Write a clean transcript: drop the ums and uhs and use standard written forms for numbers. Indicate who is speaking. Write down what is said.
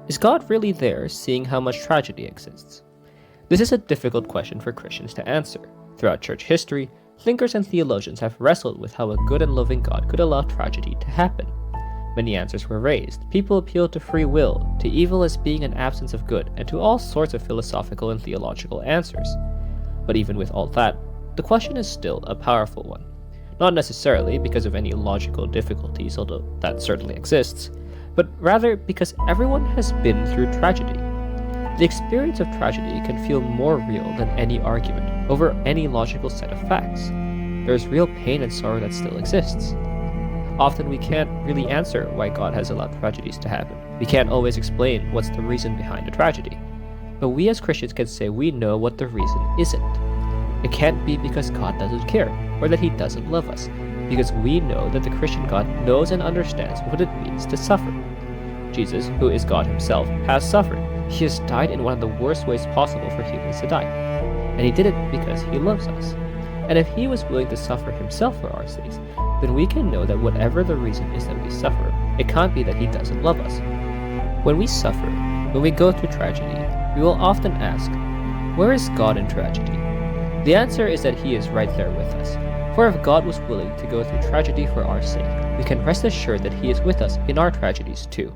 Speaker 1: Is God really there, seeing how much tragedy exists? This is a difficult question for Christians to answer. Throughout church history, thinkers and theologians have wrestled with how a good and loving God could allow tragedy to happen. Many answers were raised. People appealed to free will, to evil as being an absence of good, and to all sorts of philosophical and theological answers. But even with all that, the question is still a powerful one. Not necessarily because of any logical difficulties, although that certainly exists, but rather because everyone has been through tragedy. The experience of tragedy can feel more real than any argument over any logical set of facts. There is real pain and sorrow that still exists. Often we can't really answer why God has allowed tragedies to happen. We can't always explain what's the reason behind a tragedy. But we as Christians can say we know what the reason isn't. It can't be because God doesn't care, or that He doesn't love us, because we know that the Christian God knows and understands what it means to suffer. Jesus, who is God Himself, has suffered. He has died in one of the worst ways possible for humans to die. And He did it because He loves us. And if He was willing to suffer Himself for our sakes, then we can know that whatever the reason is that we suffer, it can't be that He doesn't love us. When we suffer, when we go through tragedy, we will often ask, where is God in tragedy? The answer is that He is right there with us. For if God was willing to go through tragedy for our sake, we can rest assured that He is with us in our tragedies too.